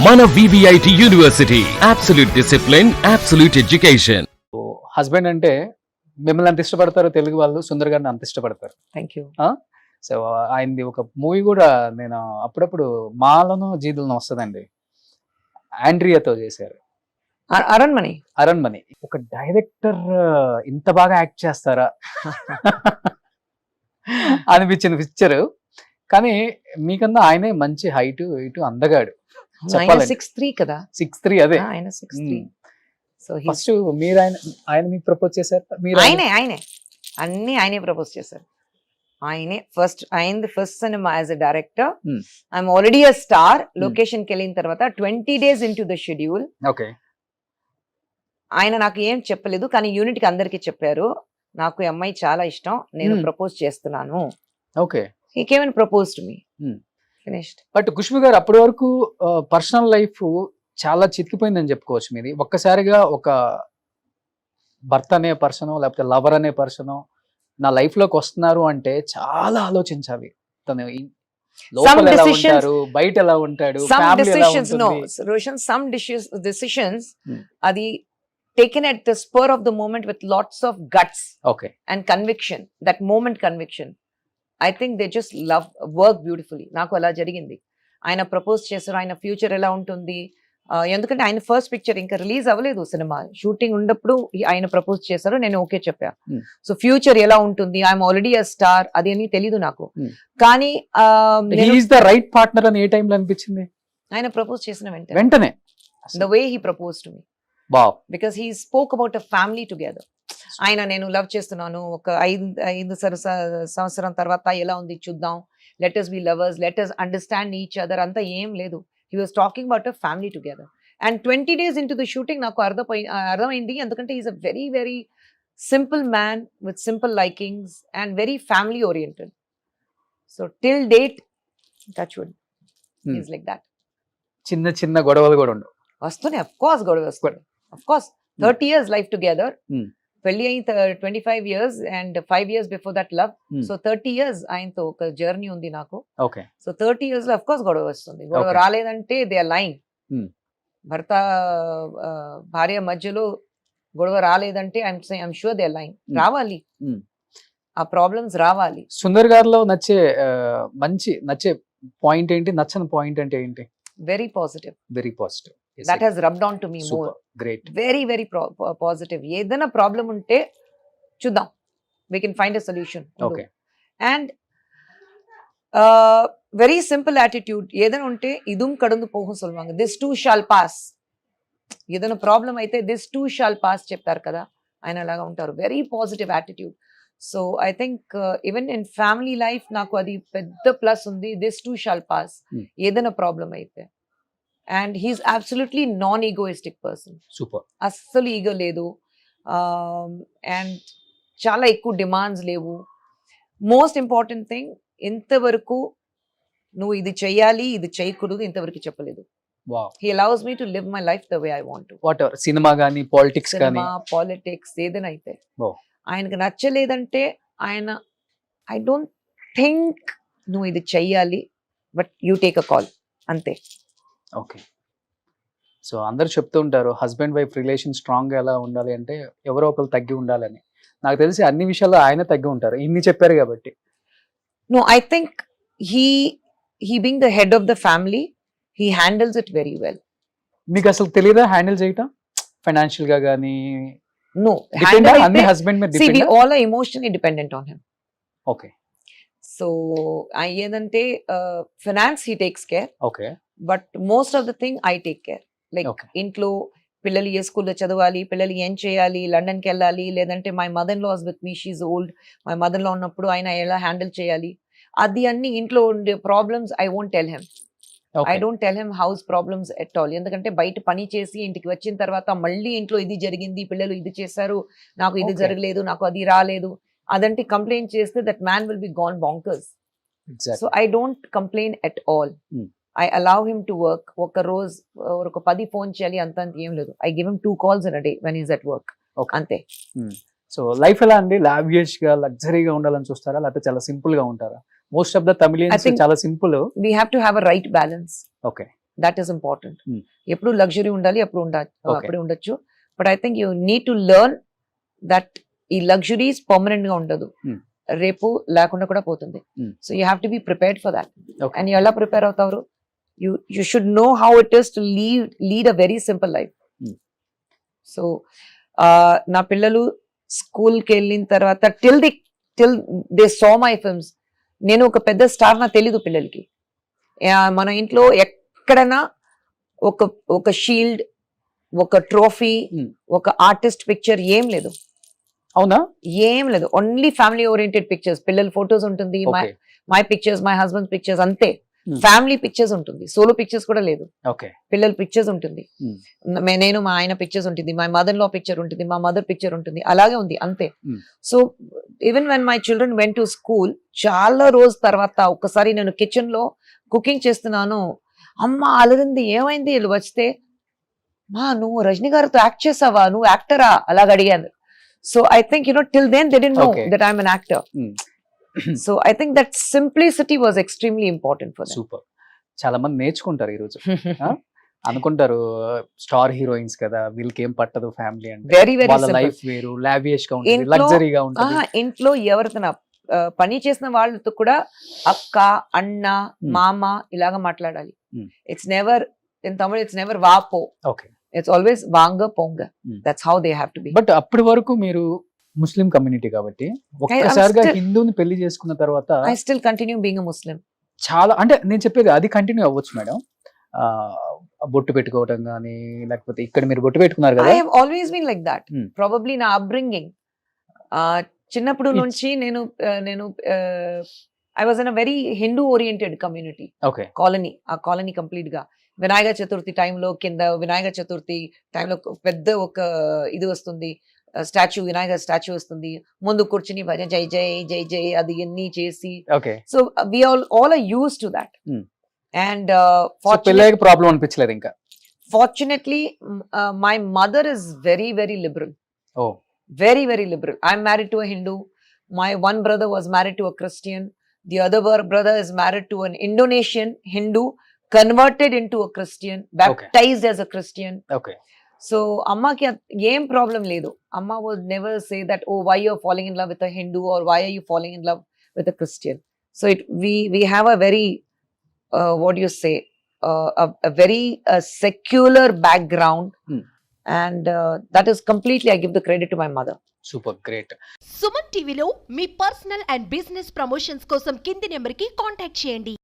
మన VVIT university absolute discipline, absolute education. Husband అంటే మిమ్మల్ని అంత ఇష్టపడతారు తెలుగు వాళ్ళు, సుందర్ గారిని అంత ఇష్టపడతారు. Thank you. సో ఆయనది ఒక మూవీ కూడా నేను అప్పుడప్పుడు మాలను జీదులను వస్తుందండి, ఆండ్రియాతో చేశారు, అరణ్మణి. ఒక డైరెక్టర్ ఇంత బాగా యాక్ట్ చేస్తారా అనిపించిన పిక్చర్. కానీ మీకన్నా ఆయనే మంచి హైట్ ఇటు అందగాడు. 6'3" కదా, 6'3" అదే ఆయన 6'3". సో ఫస్ట్ మీరు ఆయన మీకు ప్రపోజ్ చేశారు? మీరు ఆయనే అన్ని ఆయనే ప్రపోజ్ చేశారు. ఆయనే first cinema as a director. I'm already a star. Location కి వెళ్ళిన తర్వాత 20 days into the schedule. Okay. ఆయన నాకు ఏం చెప్పలేదు, కానీ యూనిట్ కి అందరికి చెప్పారు, నాకు ఈ అమ్మాయి చాలా ఇష్టం, నేను ప్రపోజ్ చేస్తున్నాను. Okay. He came and propose to me. Finished. But Kushmi గారు అప్పటి వరకు పర్సనల్ లైఫ్ చాలా చితికిపోయిందని చెప్పుకోవచ్చు మీది. ఒక్కసారిగా ఒక భర్త అనే పర్సన్ లేకపోతే లవర్ అనే పర్సన్ నా లైఫ్ లోకి వస్తున్నారు అంటే చాలా ఆలోచించాలి. తను లోపల ఎలా ఉంటారు, బయట ఎలా ఉంటాడు, ఫ్యామిలీ ఎలా ఉంటుంది. రోషన్, some decisions అది taken at the spur of the moment with lots of guts and conviction. That moment conviction, I think they just work beautifully. నాకు అలా జరిగింది. ఆయన ప్రపోజ్ చేశారు, ఆయన ఫ్యూచర్ ఎలా ఉంటుంది, ఎందుకంటే ఆయన ఫస్ట్ పిక్చర్ ఇంకా రిలీజ్ అవ్వలేదు, సినిమా షూటింగ్ ఉన్నప్పుడు ఆయన ప్రపోజ్ చేశారు, నేను ఓకే చెప్పా. సో ఫ్యూచర్ ఎలా ఉంటుంది, ఐఎమ్ ఆల్రెడీ అ స్టార్, అది అని తెలీదు నాకు. కానీ ద రైట్ పార్ట్నర్ అని ఏ టైంలో అనిపించింది? ఆయన ప్రపోజ్ చేసిన వెంటనే the way he propose to me, because he spoke about a family together. ఆయన నేను లవ్ చేస్తున్నాను, ఒక 5 సంవత్సరం తర్వాత ఎలా ఉంది చూద్దాం, let us be lovers, let us understand each other, అంతా ఏం లేదు. He was talking about a family together. And 20 days into the shooting నాకు అర్థమైంది, ఎందుకంటే he's a very very simple man with simple likings and very family oriented. So till date, touch wood, he's like that. చిన్న చిన్న గొడవలు కూడా ఉండవు. వస్తున్నాయి, of course గొడవ వస్తుంది, of course. 30 years life together. పెళ్లి అయిన 25 years and 5 years before that love. So 30 years ఆయనతో ఒక జర్నీ ఉంది నాకు. ఓకే. సో 30 years లో అఫ్ కోర్స్ గొడవ వస్తుంది. గొడవ రాలేదంటే దే ఆర్ లైంగ్. భర్త భార్య మధ్యలో గొడవ రాలేదంటే ఐఎమ్ షూర్ దే ఆర్ లైంగ్. రావాలి, ఆ ప్రాబ్లమ్స్ రావాలి. సుందర్ గారిలో నచ్చే పాయింట్ ఏంటి, నచ్చని పాయింట్ అంటే ఏంటి? Very positive. That has rubbed on to me Super, more. Great. Very very positive. ఏదైనా ప్రాబ్లం ఉంటే చూద్దాం, we can find a solution. Okay. And very simple attitude. ఏదైనా ఉంటే ఇదుం కడుందు పోహం சொல்வாங்க, this too shall pass. ఏదైనా ప్రాబ్లం అయితే this too shall pass చెప్తారు కదా, ఆయన అలాగా ఉంటారు. Very positive attitude. So I think even in family life నాకు అది పెద్ద ప్లస్ ఉంది, this too shall pass. ఏదైనా ప్రాబ్లం అయితే. And he's absolutely non-egoistic person. Super. అస్సలు ఈగో లేదు, అండ్ చాలా ఎక్కువ డిమాండ్స్ లేవు. మోస్ట్ ఇంపార్టెంట్ థింగ్, ఇంతవరకు నువ్వు ఇది చెయ్యాలి ఇది చేయకూడదు ఇంతవరకు చెప్పలేదు. He allows me to live my life the way I want to. Whatever, cinema గానీ పాలిటిక్స్ గానీ, పాలిటిక్స్ ఏదైనా అయితే ఆయనకు నచ్చలేదంటే ఆయన ఐ డోంట్ థింక్ నువ్వు ఇది చెయ్యాలి, but you take a call, అంతే. ఓకే. సో అందరు చెప్తూ ఉంటారు హస్బెండ్ వైఫ్ రిలేషన్ స్ట్రాంగ్ గా ఎలా ఉండాలి అంటే ఎవరో ఒకరు తగ్గి ఉండాలని. నాకు తెలిసి అన్ని విషయాల్లో ఆయన తగ్గి ఉంటారు, ఇన్ని చెప్పారు కాబట్టి. No, I think he being the head of the family, he handles it very well. మీకు అసలు తెలియదా హ్యాండిల్ చేయటం ఫైనాన్షియల్ గా గానీ? నో, అన్ని హస్బెండ్ మీద depend. We all are emotionally dependent on him. Okay. So ఏదంటే finance he takes care, okay, but most of the thing I take care. Like ఇంట్లో పిల్లలు ఏ స్కూల్లో చదవాలి, పిల్లలు ఏం చేయాలి, లండన్కి వెళ్ళాలి, లేదంటే my mother in laws with me, she's old, my mother in law ఉన్నప్పుడు ఆయన ఎలా హ్యాండిల్ చేయాలి, అది అన్ని ఇంట్లో ఉండే problems I won't tell him. I don't tell him house problems at all. ఎందుకంటే బయట పని చేసి ఇంటికి వచ్చిన తర్వాత మళ్ళీ ఇంట్లో ఇది జరిగింది, పిల్లలు ఇది చేశారు, నాకు ఇది జరగలేదు, నాకు అది రాలేదు, అదంటే కంప్లైంట్ చేస్తే that man will be gone bonkers. So I don't complain at all. I allow him to work. ఒక రోజు ఒక 10 ఫోన్ చేయాలి అంత ఏం లేదు. I give him 2 calls in a day when he's at work. అంతే. సో లైఫ్ ఎలా అండి? లావియస్ గా లగ్జరీగా ఉండాలని చూస్తారా, లేకపోతే చాలా సింపుల్ గా ఉంటారా? మోస్ట్ ఆఫ్ ద తమిళియన్స్ చాలా simple. We have to have a right balance. Okay. That is important. Hmm. ఎప్పుడు లగ్జరీ ఉండాలి, Okay. అప్పుడే ఉండొచ్చు. But I think you need to learn that ఈ లగ్జరీస్ పర్మనెంట్ గా ఉండదు, Hmm. రేపు లేకుండా కూడా పోతుంది. Hmm. So you have to be prepared for that. Okay. And ఎలా ప్రిపేర్ అవుతారు? You should know how it is to lead a very simple life. Hmm. So నా పిల్లలు స్కూల్కి వెళ్ళిన తర్వాత till they saw my films, నేను ఒక పెద్ద స్టార్ నాకు తెలీదు పిల్లలకి. మన ఇంట్లో ఎక్కడైనా ఒక షీల్డ్, ఒక ట్రోఫీ, Hmm. ఒక ఆర్టిస్ట్ పిక్చర్ ఏం లేదు, అవునా? ఏం లేదు. ఓన్లీ ఫ్యామిలీ ఓరియంటెడ్ పిక్చర్స్, పిల్లల ఫొటోస్ ఉంటుంది, Okay. My pictures, my husband pictures, అంతే. Hmm. ఫ్యామిలీ పిక్చర్స్ ఉంటుంది, సోలో పిక్చర్స్ కూడా లేదు. ఓకే. పిల్లల పిక్చర్స్ ఉంటుంది, Hmm. నేను మా ఆయన పిక్చర్స్ ఉంటుంది, మై మదర్ లో పిక్చర్ ఉంటుంది, మా మదర్ పిక్చర్ ఉంటుంది, అలాగే ఉంది, అంతే. Hmm. So even when my children went to school, చాలా రోజు తర్వాత ఒకసారి నేను కిచెన్ లో కుకింగ్ చేస్తున్నాను, అమ్మ అలరింది, ఏమైంది వీళ్ళు వస్తే, మా నువ్వు రజనీ గారితో యాక్ట్ చేసావా, నువ్వు యాక్టరా, అలాగ అడిగాను. So I think till then they didn't know Okay. that I'm an actor. Hmm. So I think that simplicity was extremely important for them. Super. చాలా మంది నేర్చుకుంటారు ఈ రోజు. అనుకుంటారు స్టార్ హీరోయిన్స్ కదా, వీళ్ళకి ఏం పట్టదు ఫ్యామిలీ అంటే. Very very వాళ్ళ simple. లైఫ్ వేరు, లావియష్ గా ఉంటుంది, ఇంట్లో- లగ్జరీగా ఉంటుంది. ఇంట్లో ఎవరితో పని చేసిన వాళ్ళతో కూడా అక్క, అన్న, మామ ఇలాగా మాట్లాడాలి. Hmm. It's never in Tamil, it's never వాపో, ఓకే. ఇట్స్ ఆల్వేస్ వాంగ పొంగ. Hmm. That's how they have to be. But అప్పటి వరకు మీరు ముస్లిం కమ్యూనిటీ కాబట్టి ఒక్కసారిగా still- హిందూని పెళ్లి చేసుకున్న తర్వాత I still continue being a Muslim. చాలా, అంటే నేను చెప్పేది అది కంటిన్యూ అవ్వచ్చు మేడం. బొట్టు పెట్టుకోవటం కానీ, లేకపోతే ఇక్కడ మీరు బొట్టు పెట్టుకున్నారు ఐ కదా. Have always been like that. Hmm. Probably నా అప్బ్రింగింగ్, చిన్నప్పుడు It's- నుంచి నేను I was in a very Hindu oriented community, okay. ఆ కాలనీ కంప్లీట్ గా. వినాయక చతుర్థి టైంలో కింద వినాయక చతుర్థి టైంలో పెద్ద ఒక ఇది వస్తుంది, స్టాచ్యూ, వినాయక స్టాచ్యూ వస్తుంది, ముందు కూర్చుని భజన జై జై జై జై అది అన్ని చేసి. Okay. So we all are used to that. Hmm. And పెళ్ళయ్యాక ప్రాబ్లం అనిపించలేదు ఇంకా? fortunately my mother is very very liberal. Oh. Very very liberal. I'm married to a Hindu. My one brother was married to a Christian. The other brother is married to an Indonesian Hindu, converted into a Christian, baptized as a Christian. Okay. So amma ki em problem ledu. Amma would never say that, oh, why you're falling in love with a Hindu, or why are you falling in love with a Christian. So we have a very what do you say, a very secular background. Hmm. And that is completely, I give the credit to my mother. Super, great. Suman టీవీలో మీ personal and business promotions కోసం కింది నెంబర్కి contact చేయండి.